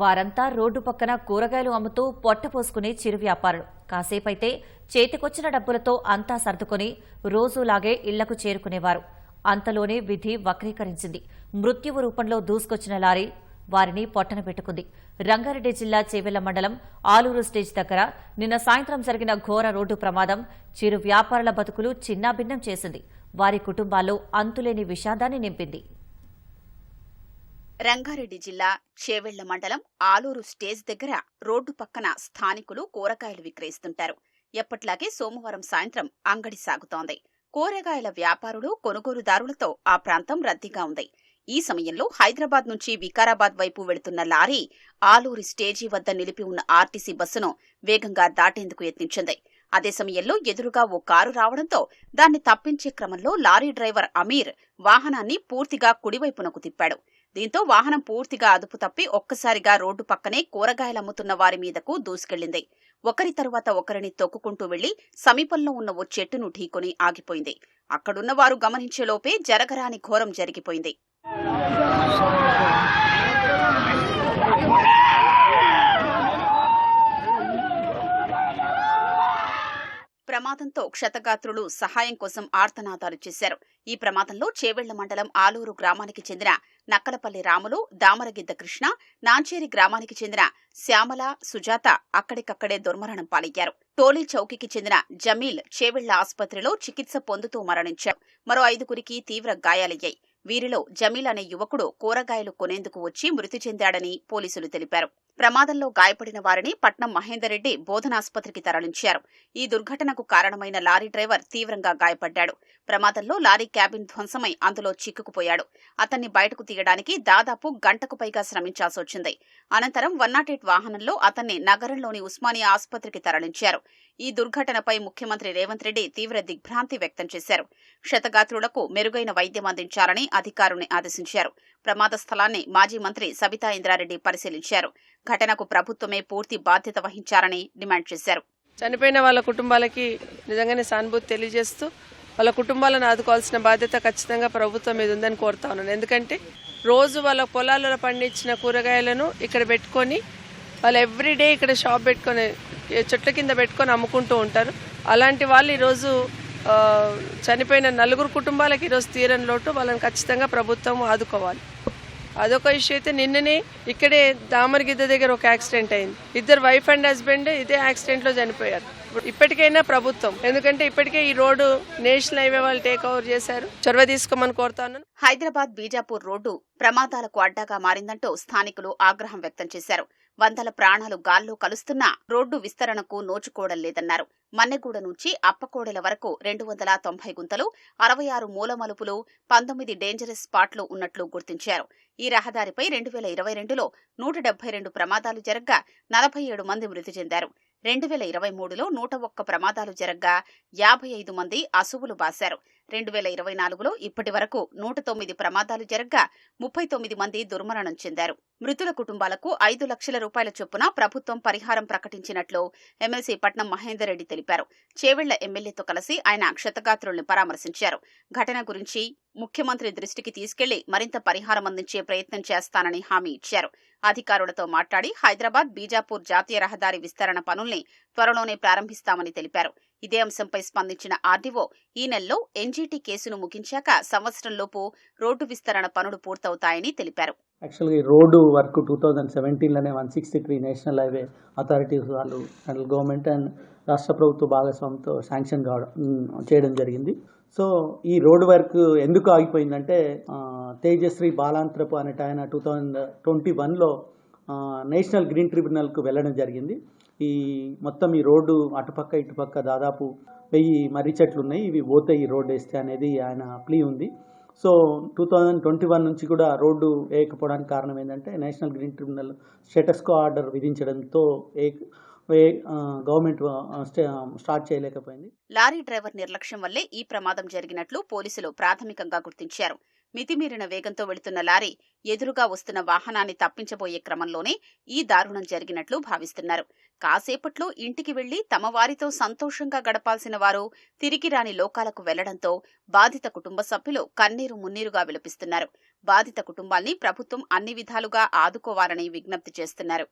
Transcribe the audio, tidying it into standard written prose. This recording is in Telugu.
వారంతా రోడ్డు పక్కన కూరగాయలు అమ్ముతూ పొట్టపోసుకునే చిరు వ్యాపారులు. కాసేపైతే చేతికొచ్చిన డబ్బులతో అంతా సర్దుకొని రోజులాగే ఇళ్లకు చేరుకునేవారు. అంతలోనే విధి వక్రీకరించింది. మృత్యువు రూపంలో దూసుకొచ్చిన లారీ వారిని పొట్టన పెట్టుకుంది. రంగారెడ్డి జిల్లా చేవెళ్ల మండలం ఆలూరు స్టేజ్ దగ్గర నిన్న సాయంత్రం జరిగిన ఘోర రోడ్డు ప్రమాదం చిరు వ్యాపారుల బతుకులు చిన్నాభిన్నం చేసింది. వారి కుటుంబాల్లో అంతులేని విషాదాన్ని నింపింది. రంగారెడ్డి జిల్లా చేవెళ్ల మండలం ఆలూరు స్టేజ్ దగ్గర రోడ్డు పక్కన స్థానికులు కూరగాయలు విక్రయిస్తుంటారు. ఎప్పట్లాగే సోమవారం సాయంత్రం అంగడి సాగుతోంది. కూరగాయల వ్యాపారులు కొనుగోలుదారులతో ఆ ప్రాంతం రద్దీగా ఉంది. ఈ సమయంలో హైదరాబాద్ నుంచి వికారాబాద్ వైపు వెళుతున్న లారీ ఆలూరు స్టేజీ వద్ద నిలిపి ఉన్న ఆర్టీసీ బస్సును వేగంగా దాటేందుకు యత్నించింది. అదే సమయంలో ఎదురుగా ఓ కారు రావడంతో దాన్ని తప్పించే క్రమంలో లారీ డ్రైవర్ అమీర్ వాహనాన్ని పూర్తిగా కుడివైపునకు తిప్పాడు. దీంతో వాహనం పూర్తిగా అదుపు తప్పి ఒక్కసారిగా రోడ్డు పక్కనే కూరగాయలమ్ముతున్న వారి మీదకు దూసుకెళ్లింది. ఒకరి తరువాత ఒకరిని తొక్కుకుంటూ వెళ్లి సమీపంలో ఉన్న ఓ చెట్టును ఢీకొని ఆగిపోయింది. అక్కడున్న వారు గమనించేలోపే జరగరాని ఘోరం జరిగిపోయింది. ప్రమాదంతో క్షతగాత్రులు సహాయం కోసం ఆర్తనాదాలు చేశారు. ఈ ప్రమాదంలో చేవెళ్ల మండలం ఆలూరు గ్రామానికి చెందిన నక్కలపల్లి రాములు, దామరగిద్ద కృష్ణ, నాంచేరి గ్రామానికి చెందిన శ్యామల, సుజాత అక్కడికక్కడే దుర్మరణం పాలయ్యారు. టోలీ చౌకీకి చెందిన జమీల్ చేవెళ్ల ఆసుపత్రిలో చికిత్స పొందుతూ మరణించారు. మరో 5గురికి తీవ్ర గాయాలయ్యాయి. వీరిలో జమీల్ అనే యువకుడు కూరగాయలు కొనేందుకు వచ్చి మృతి చెందాడని పోలీసులు తెలిపారు. ప్రమాదంలో గాయపడిన వారిని పట్నం మహేందర్ రెడ్డి బోధనాసుపత్రికి తరలించారు. ఈ దుర్ఘటనకు కారణమైన లారీ డ్రైవర్ తీవ్రంగా గాయపడ్డాడు. ప్రమాదంలో లారీ క్యాబిన్ ధ్వంసమై అందులో చిక్కుకుపోయాడు. అతన్ని బయటకు తీయడానికి దాదాపు గంటకు పైగా శ్రమించాల్సొచ్చింది. అనంతరం 108 వాహనంలో అతన్ని నగరంలోని ఉస్మానియా ఆసుపత్రికి తరలించారు. ఈ దుర్ఘటనపై ముఖ్యమంత్రి రేవంత్ రెడ్డి తీవ్ర దిగ్భ్రాంతి వ్యక్తం చేశారు. క్షతగాత్రులకు మెరుగైన వైద్యం అందించాలని అధికారుల్ని ఆదేశించారు. ప్రమాద స్థలాన్ని మాజీ మంత్రి సబితా ఇంద్రారెడ్డి పరిశీలించారు. ఘటనకు ప్రభుత్వమే పూర్తి బాధ్యత వహించాలని డిమాండ్ చేశారు. చనిపోయిన వాళ్ళ కుటుంబాలకి నిజంగానే సానుభూతి తెలియజేస్తూ వాళ్ళ కుటుంబాలను ఆదుకోవాల్సిన బాధ్యత ఖచ్చితంగా ప్రభుత్వం మీద ఉందని కోరుతా ఉన్నాను. ఎందుకంటే రోజు వాళ్ళ పొలాలలో పండించిన కూరగాయలను ఇక్కడ పెట్టుకొని వాళ్ళు ఎవ్రీడే ఇక్కడ షాప్ పెట్టుకొని చెట్ల కింద పెట్టుకొని అమ్ముకుంటూ ఉంటారు. అలాంటి వాళ్ళు ఈరోజు చనిపోయిన 4 కుటుంబాలకు ఈరోజు తీరని లోటు. వాళ్ళని ఖచ్చితంగా ప్రభుత్వం ఆదుకోవాలి. అదొక ఇష్యూ. అయితే నిన్ననే ఇక్కడే దామరగిద్ద దగ్గర ఒక యాక్సిడెంట్ అయింది. 2 వైఫ్ అండ్ హస్బెండ్ ఇదే యాక్సిడెంట్లో చనిపోయారు. ఇప్పటికైనా ప్రభుత్వం, ఎందుకంటే ఇప్పటికే ఈ రోడ్డు నేషనల్ హైవే వాళ్ళు టేక్ ఓవర్ చేశారు, చొరవ తీసుకోమని కోరుతాను. హైదరాబాద్ బీజాపూర్ రోడ్డు ప్రమాదాలకు అడ్డాగా మారిందంటూ స్థానికులు ఆగ్రహం వ్యక్తం చేశారు. వందల ప్రాణాలు గాల్లో కలుస్తున్నా రోడ్డు విస్తరణకు నోచుకోవడం లేదన్నారు. మన్నెగూడ నుంచి అప్పకోడెల వరకు 290 గుంతలు, 66 మూలమలుపులు, 19 డేంజరస్ స్పాట్లు ఉన్నట్లు గుర్తించారు. ఈ రహదారిపై 2022లో 172 ప్రమాదాలు జరగ్గా 47 మంది మృతి చెందారు. 2023లో 101 ప్రమాదాలు జరగ్గా 55 మంది అసువులు బాశారు. 2024లో ఇప్పటి వరకు 109 ప్రమాదాలు జరగ్గా 39 మంది దుర్మరణం చెందారు. మృతుల కుటుంబాలకు 5 లక్షల రూపాయల చొప్పున ప్రభుత్వం పరిహారం ప్రకటించినట్లు ఎమ్మెల్సీ పట్నం మహేందర్ రెడ్డి తెలిపారు. చేవెళ్ల ఎమ్మెల్యేతో కలిసి ఆయన క్షతగాత్రుల్ని పరామర్శించారు. ఘటన గురించి ముఖ్యమంత్రి దృష్టికి తీసుకెళ్లి మరింత పరిహారం అందించే ప్రయత్నం చేస్తానని హామీ ఇచ్చారు. అధికారులతో మాట్లాడి హైదరాబాద్ బీజాపూర్ జాతీయ రహదారి విస్తరణ పనుల్ని త్వరలోనే ప్రారంభిస్తామని తెలిపారు. ఇదే అంశంపై స్పందించిన ఆర్డీఓ ఈ నెలలో ఎన్జీటీ కేసును ముగించాక సంవత్సరంలోపు రోడ్డు విస్తరణ పనులు పూర్తవుతాయని తెలిపారు. యాక్చువల్గా ఈ రోడ్డు వర్క్ 2017లోనే 163 నేషనల్ హైవే అథారిటీస్ వాళ్ళు సెంట్రల్ గవర్నమెంట్ అండ్ రాష్ట్ర ప్రభుత్వ భాగస్వామ్యంతో శాంక్షన్ చేయడం జరిగింది. సో ఈ రోడ్డు వర్క్ ఎందుకు ఆగిపోయిందంటే తేజశ్రీ బాలాంత్రపు అనేట ఆయన 2021లో నేషనల్ గ్రీన్ ట్రిబ్యునల్కు వెళ్ళడం జరిగింది. ఈ మొత్తం ఈ రోడ్డు అటుపక్క ఇటుపక్క దాదాపు 1000 మర్రి చెట్లు ఉన్నాయి, ఇవి పోతే ఈ రోడ్డు వేస్తే అనేది ఆయన ప్లీ ఉంది. సో 2021 నుంచి కూడా రోడ్డు వేయకపోవడానికి కారణం ఏంటంటే national green tribunal status quo order విధించడంతో గవర్నమెంట్ స్టార్ట్ చేయలేకపోయింది. లారీ డ్రైవర్ నిర్లక్ష్యం వల్లే ఈ ప్రమాదం జరిగినట్లు పోలీసులు ప్రాథమికంగా గుర్తించారు. మితిమీరిన వేగంతో వెళుతున్న లారీ ఎదురుగా వస్తున్న వాహనాన్ని తప్పించబోయే క్రమంలోనే ఈ దారుణం జరిగినట్లు భావిస్తున్నారు. కాసేపట్లో ఇంటికి వెళ్లి తమ వారితో సంతోషంగా గడపాల్సిన వారు తిరిగి రాని లోకాలకు వెళ్లడంతో బాధిత కుటుంబ సభ్యులు కన్నీరు మున్నీరుగా విలపిస్తున్నారు. బాధిత కుటుంబాల్ని ప్రభుత్వం అన్ని విధాలుగా ఆదుకోవాలని విజ్ఞప్తి చేస్తున్నారు.